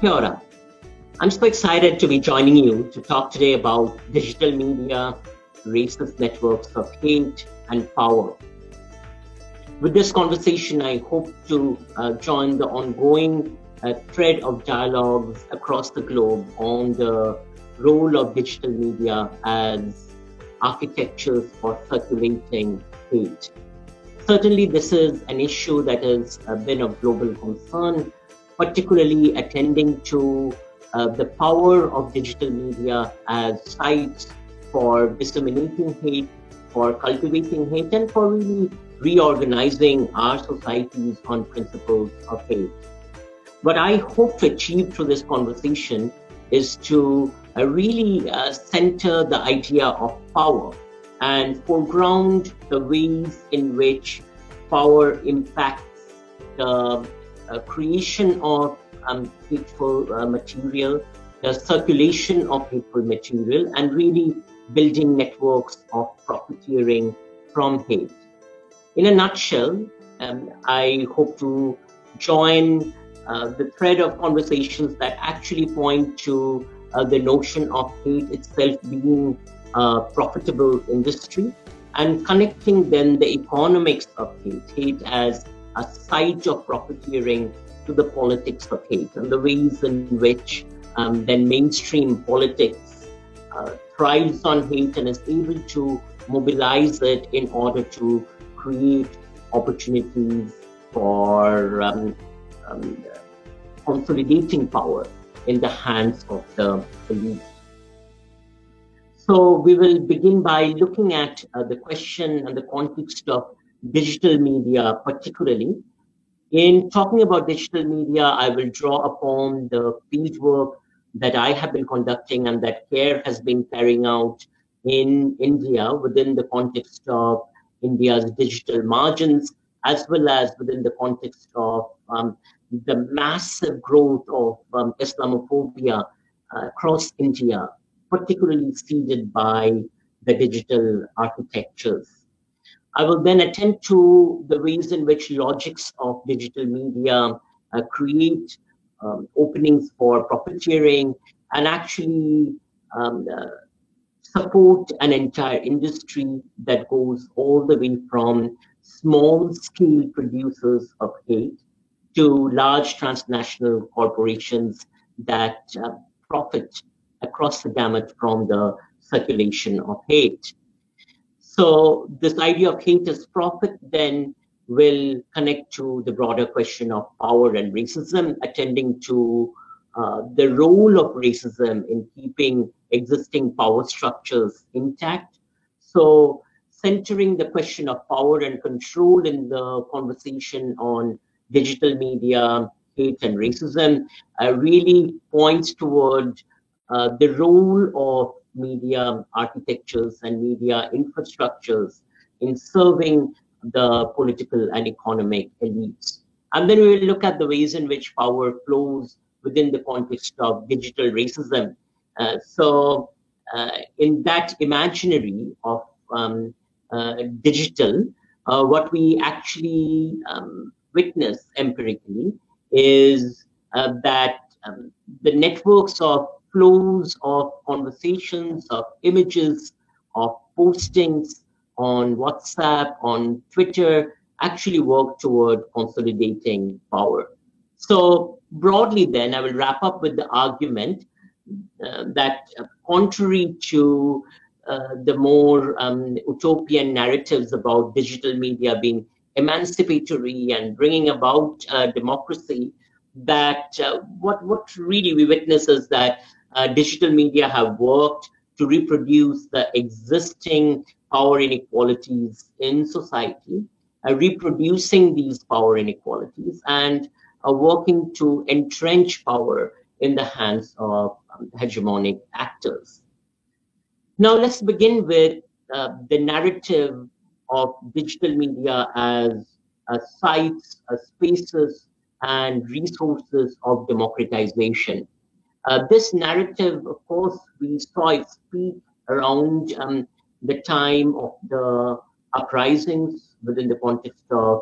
Kia ora. I'm so excited to be joining you to talk today about digital media, racist networks of hate and power. With this conversation, I hope to join the ongoing thread of dialogues across the globe on the role of digital media as architectures for circulating hate. Certainly, this is an issue that has been of global concern, particularly attending to the power of digital media as sites for disseminating hate, for cultivating hate, and for really reorganizing our societies on principles of hate. What I hope to achieve through this conversation is to really center the idea of power and foreground the ways in which power impacts the creation of hateful material, the circulation of hateful material, and really building networks of profiteering from hate. In a nutshell, I hope to join the thread of conversations that actually point to the notion of hate itself being a profitable industry, and connecting then the economics of hate as a site of profiteering to the politics of hate, and the ways in which then mainstream politics thrives on hate and is able to mobilize it in order to create opportunities for consolidating power in the hands of the elite. So we will begin by looking at the question and the context of digital media particularly. In talking about digital media, I will draw upon the fieldwork that I have been conducting and that CARE has been carrying out in India within the context of India's digital margins, as well as within the context of the massive growth of Islamophobia across India, particularly seeded by the digital architectures. I will then attend to the ways in which logics of digital media create openings for profiteering and actually support an entire industry that goes all the way from small-scale producers of hate to large transnational corporations that profit across the gamut from the circulation of hate. So this idea of hate as profit then will connect to the broader question of power and racism, attending to the role of racism in keeping existing power structures intact. So centering the question of power and control in the conversation on digital media, hate and racism really points toward the role of media architectures and media infrastructures in serving the political and economic elites. And then we will look at the ways in which power flows within the context of digital racism. So in that imaginary of digital, what we actually witness empirically is that the networks of flows of conversations, of images, of postings on WhatsApp, on Twitter, actually work toward consolidating power. So broadly then, I will wrap up with the argument that contrary to the more utopian narratives about digital media being emancipatory and bringing about democracy, that what really we witness is that digital media have worked to reproduce the existing power inequalities in society, reproducing these power inequalities and working to entrench power in the hands of hegemonic actors. Now let's begin with the narrative of digital media as sites, spaces, and resources of democratization. This narrative, of course, we saw it speak around the time of the uprisings within the context of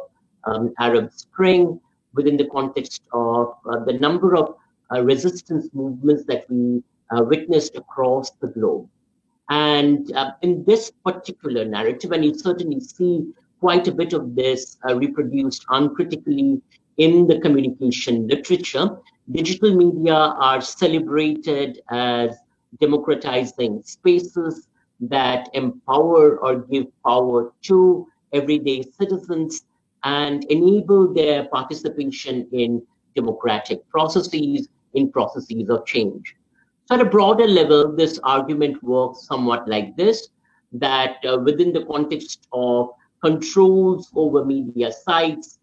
Arab Spring, within the context of the number of resistance movements that we witnessed across the globe. And in this particular narrative, and you certainly see quite a bit of this reproduced uncritically in the communication literature, digital media are celebrated as democratizing spaces that empower or give power to everyday citizens and enable their participation in democratic processes, in processes of change. So at a broader level, this argument works somewhat like this, that within the context of controls over media sites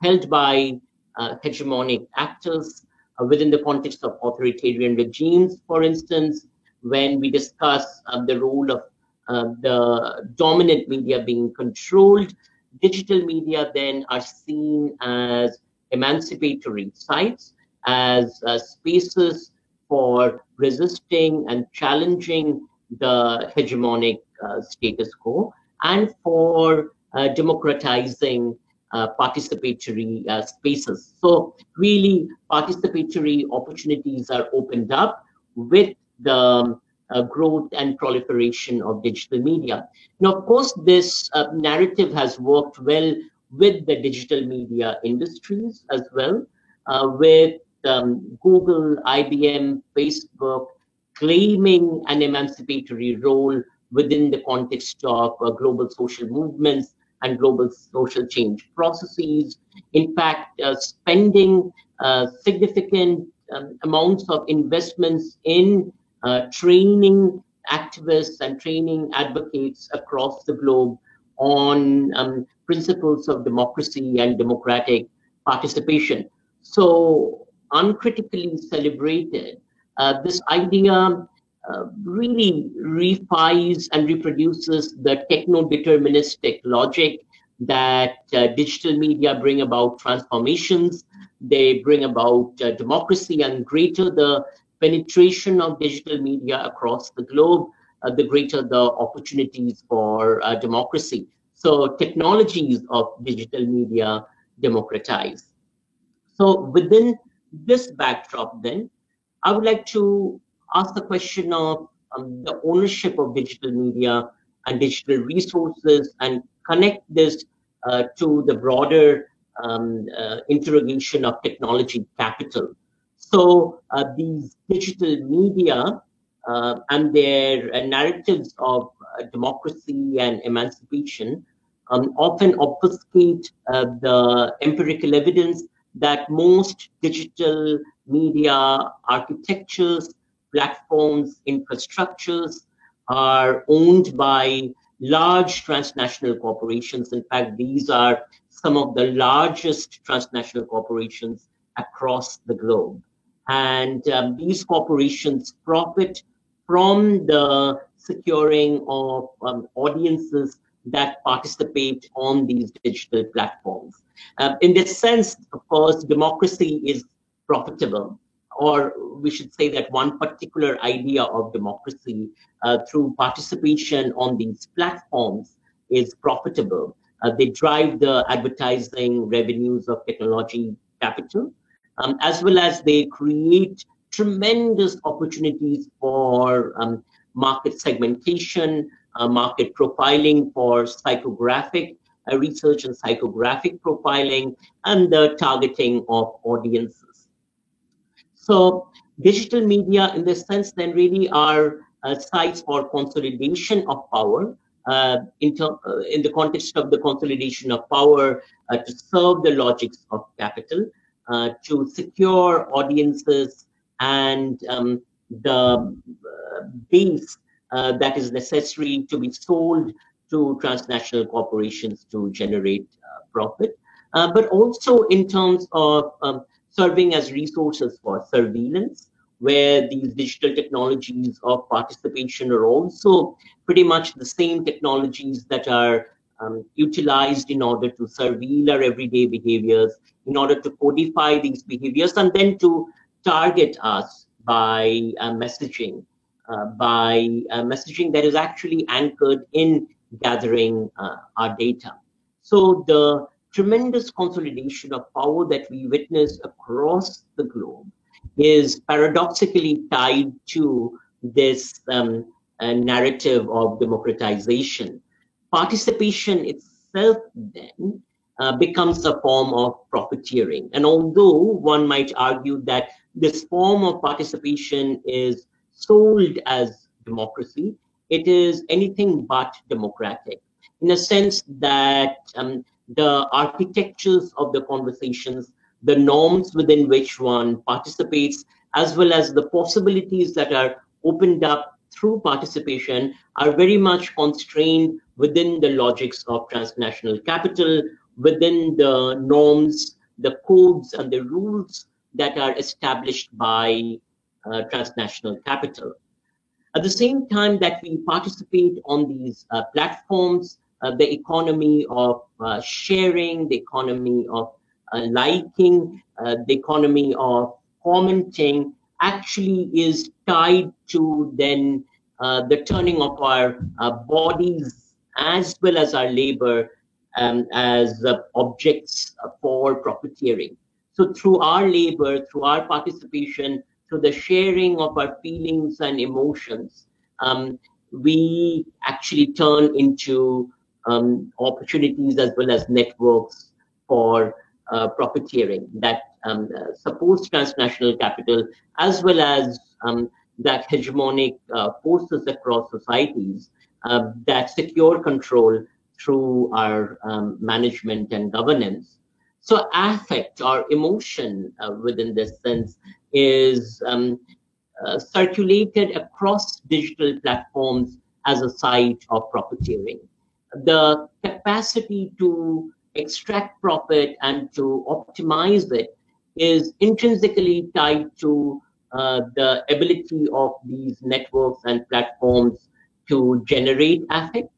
held by hegemonic actors, within the context of authoritarian regimes, for instance, when we discuss the role of the dominant media being controlled, digital media then are seen as emancipatory sites, as spaces for resisting and challenging the hegemonic status quo, and for democratizing participatory spaces. So really, participatory opportunities are opened up with the growth and proliferation of digital media. Now, of course, this narrative has worked well with the digital media industries as well, with Google, IBM, Facebook claiming an emancipatory role within the context of global social movements and global social change processes. In fact, spending significant amounts of investments in training activists and training advocates across the globe on principles of democracy and democratic participation. So uncritically celebrated, this idea really refies and reproduces the techno-deterministic logic that digital media bring about transformations. They bring about democracy, and greater the penetration of digital media across the globe, the greater the opportunities for democracy. So technologies of digital media democratize. So within this backdrop, then, I would like to ask the question of the ownership of digital media and digital resources, and connect this to the broader interrogation of technology capital. So these digital media and their narratives of democracy and emancipation often obfuscate the empirical evidence that most digital media architectures, platforms, infrastructures are owned by large transnational corporations. In fact, these are some of the largest transnational corporations across the globe. And these corporations profit from the securing of audiences that participate on these digital platforms. In this sense, of course, democracy is profitable, or we should say that one particular idea of democracy through participation on these platforms is profitable. They drive the advertising revenues of technology capital, as well as they create tremendous opportunities for market segmentation, market profiling for psychographic research and psychographic profiling, and the targeting of audiences. So digital media, in this sense, then really are sites for consolidation of power, in the context of the consolidation of power to serve the logics of capital, to secure audiences and the base that is necessary to be sold to transnational corporations to generate profit, but also in terms of serving as resources for surveillance, where these digital technologies of participation are also pretty much the same technologies that are utilized in order to surveil our everyday behaviors, in order to codify these behaviors, and then to target us by messaging that is actually anchored in gathering our data. So the tremendous consolidation of power that we witness across the globe is paradoxically tied to this narrative of democratization. Participation itself then becomes a form of profiteering. And although one might argue that this form of participation is sold as democracy, it is anything but democratic, in a sense that the architectures of the conversations, the norms within which one participates, as well as the possibilities that are opened up through participation, are very much constrained within the logics of transnational capital, within the norms, the codes, and the rules that are established by transnational capital. At the same time that we participate on these platforms, the economy of sharing, the economy of liking, the economy of commenting actually is tied to then the turning of our bodies as well as our labor as objects for profiteering. So through our labor, through our participation, through the sharing of our feelings and emotions, we actually turn into opportunities as well as networks for profiteering that supports transnational capital, as well as that hegemonic forces across societies that secure control through our management and governance. So affect or emotion within this sense is circulated across digital platforms as a site of profiteering. The capacity to extract profit and to optimize it is intrinsically tied to the ability of these networks and platforms to generate affect,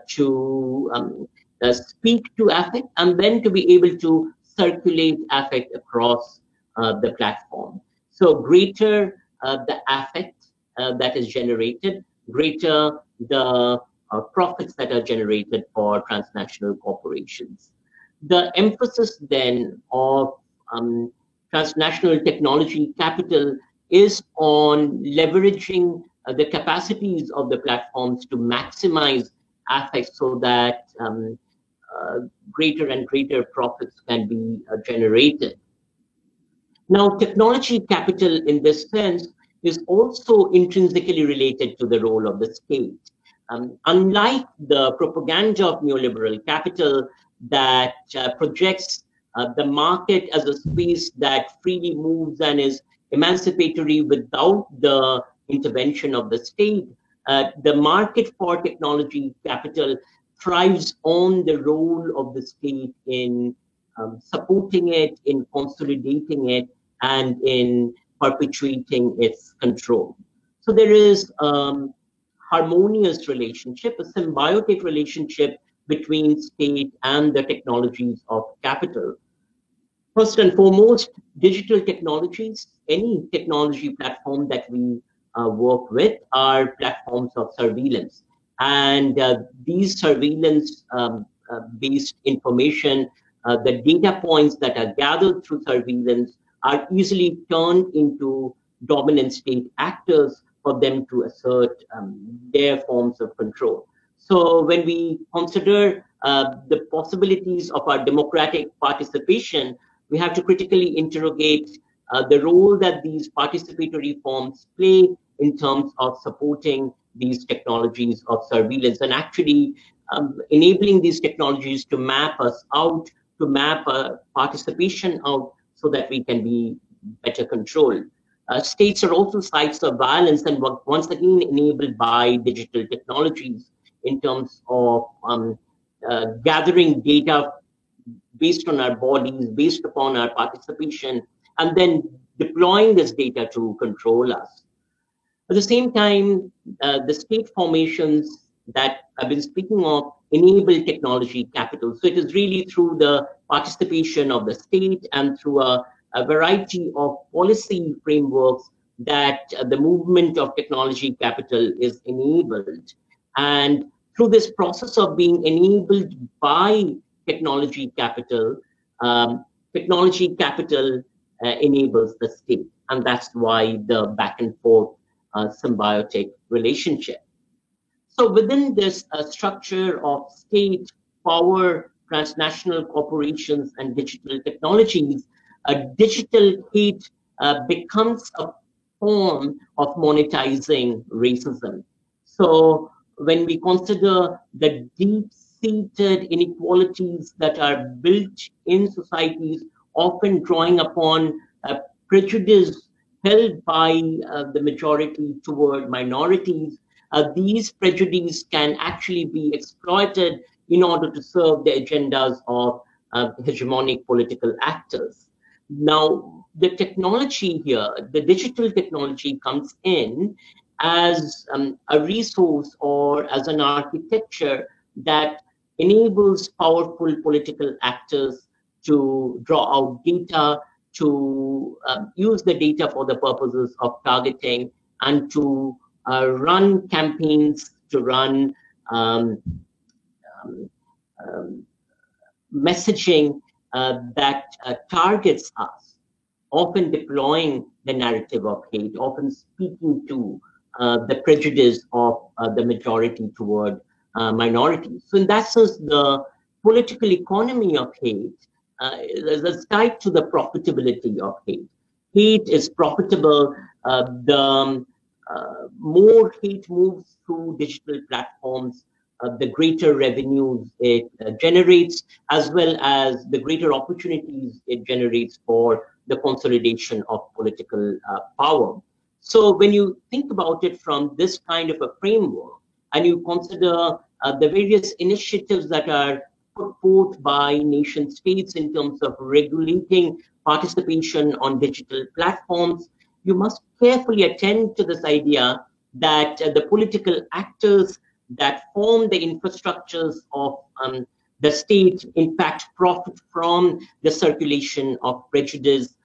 to speak to affect, and then to be able to circulate affect across the platform. So greater the affect that is generated, greater the profits that are generated for transnational corporations. The emphasis then of transnational technology capital is on leveraging the capacities of the platforms to maximize affect so that greater and greater profits can be generated. Now, technology capital in this sense is also intrinsically related to the role of the state. Unlike the propaganda of neoliberal capital that projects the market as a space that freely moves and is emancipatory without the intervention of the state, the market for technology capital thrives on the role of the state in supporting it, in consolidating it, and in perpetuating its control. So there is harmonious relationship, a symbiotic relationship between state and the technologies of capital. First and foremost, digital technologies, any technology platform that we work with are platforms of surveillance. And these surveillance-based information, the data points that are gathered through surveillance are easily turned into dominant state actors for them to assert their forms of control. So when we consider the possibilities of our democratic participation, we have to critically interrogate the role that these participatory forms play in terms of supporting these technologies of surveillance and actually enabling these technologies to map us out, to map participation out so that we can be better controlled. States are also sites of violence and once again enabled by digital technologies in terms of gathering data based on our bodies, based upon our participation, and then deploying this data to control us. At the same time, the state formations that I've been speaking of enable technology capital. So it is really through the participation of the state and through a variety of policy frameworks that the movement of technology capital is enabled. And through this process of being enabled by technology capital enables the state. And that's why the back and forth symbiotic relationship. So within this structure of state, power, transnational corporations, and digital technologies, digital hate becomes a form of monetizing racism. So when we consider the deep-seated inequalities that are built in societies, often drawing upon prejudice held by the majority toward minorities, these prejudices can actually be exploited in order to serve the agendas of hegemonic political actors. Now, the technology here, the digital technology, comes in as a resource or as an architecture that enables powerful political actors to draw out data, to use the data for the purposes of targeting, and to run campaigns, to run messaging that targets us, often deploying the narrative of hate, often speaking to the prejudice of the majority toward minorities. So in that sense, the political economy of hate is tied to the profitability of hate. Hate is profitable. The more hate moves through digital platforms, the greater revenues it generates, as well as the greater opportunities it generates for the consolidation of political power. So when you think about it from this kind of a framework, and you consider the various initiatives that are put forth by nation states in terms of regulating participation on digital platforms, you must carefully attend to this idea that the political actors that form the infrastructures of the state, in fact, profit from the circulation of prejudice,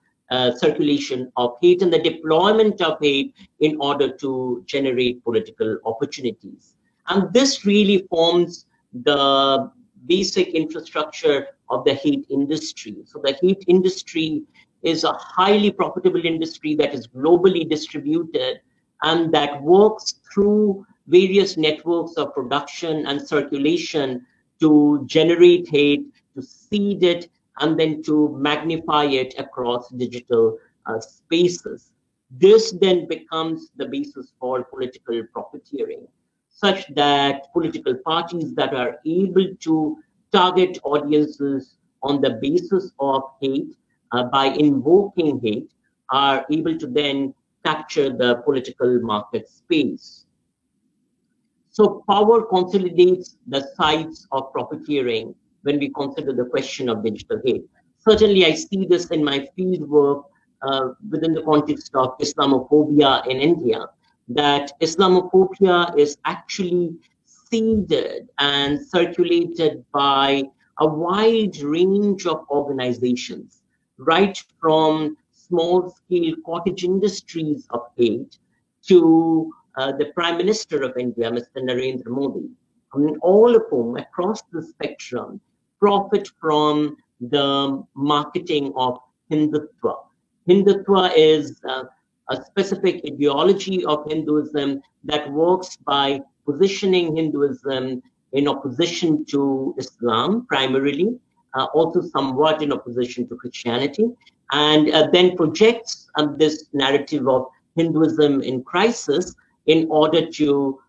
circulation of hate, and the deployment of hate in order to generate political opportunities. And this really forms the basic infrastructure of the hate industry. So the hate industry is a highly profitable industry that is globally distributed and that works through various networks of production and circulation to generate hate, to seed it, and then to magnify it across digital spaces. This then becomes the basis for political profiteering, such that political parties that are able to target audiences on the basis of hate by invoking hate are able to then capture the political market space. So power consolidates the sites of profiteering when we consider the question of digital hate. Certainly, I see this in my field work within the context of Islamophobia in India, that Islamophobia is actually seeded and circulated by a wide range of organizations, right from small-scale cottage industries of hate to the Prime Minister of India, Mr. Narendra Modi, all of whom across the spectrum profit from the marketing of Hindutva. Hindutva is a specific ideology of Hinduism that works by positioning Hinduism in opposition to Islam primarily, also somewhat in opposition to Christianity, and then projects this narrative of Hinduism in crisis in order to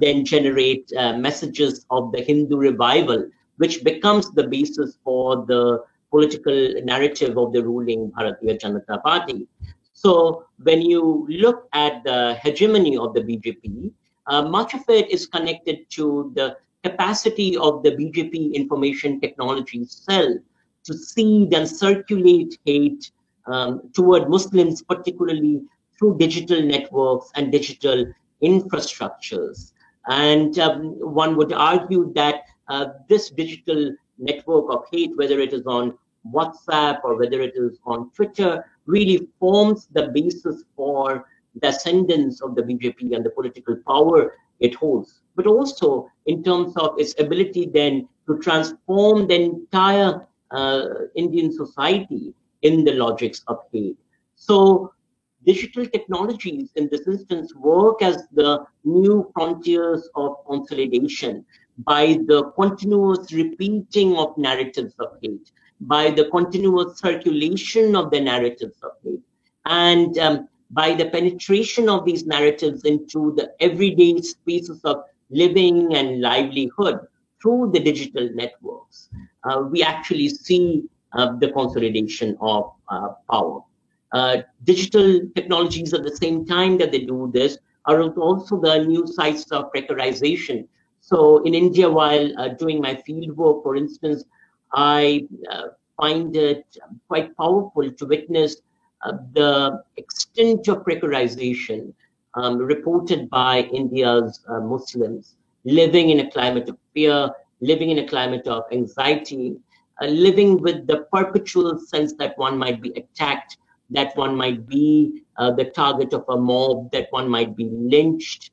then generate messages of the Hindu revival, which becomes the basis for the political narrative of the ruling Bharatiya Janata Party. So when you look at the hegemony of the BJP, much of it is connected to the capacity of the BJP information technology cell to seed and circulate hate toward Muslims, particularly through digital networks and digital infrastructures. And one would argue that this digital network of hate, whether it is on WhatsApp or whether it is on Twitter, really forms the basis for the ascendance of the BJP and the political power it holds, but also in terms of its ability then to transform the entire Indian society in the logics of hate. So digital technologies in this instance work as the new frontiers of consolidation by the continuous repeating of narratives of hate, by the continuous circulation of the narratives of hate, and by the penetration of these narratives into the everyday spaces of living and livelihood through the digital networks. We actually see the consolidation of power. Digital technologies at the same time that they do this are also the new sites of precarization. So in India, while doing my field work, for instance, I find it quite powerful to witness the extent of precarization reported by India's Muslims living in a climate of fear, living in a climate of anxiety, living with the perpetual sense that one might be attacked, that one might be the target of a mob, that one might be lynched,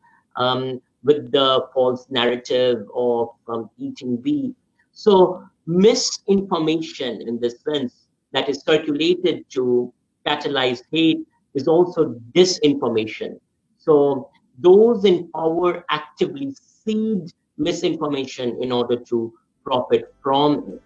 with the false narrative of eating beef. So misinformation in this sense that is circulated to catalyze hate is also disinformation. So those in power actively seed misinformation in order to profit from it.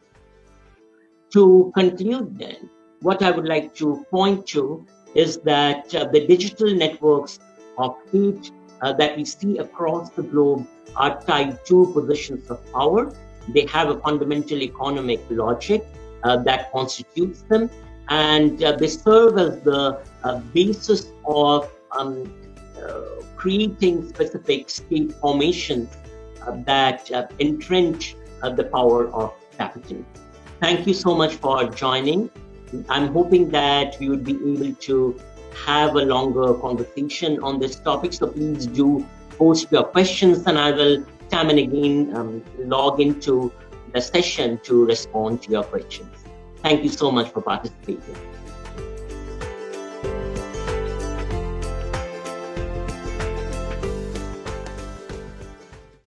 To conclude then, what I would like to point to is that the digital networks of hate that we see across the globe are tied to positions of power. They have a fundamental economic logic that constitutes them, and they serve as the basis of creating specific state formations that entrench the power of capital. Thank you so much for joining. I'm hoping that we would be able to have a longer conversation on this topic. So please do post your questions, and I will time and again log into the session to respond to your questions. Thank you so much for participating.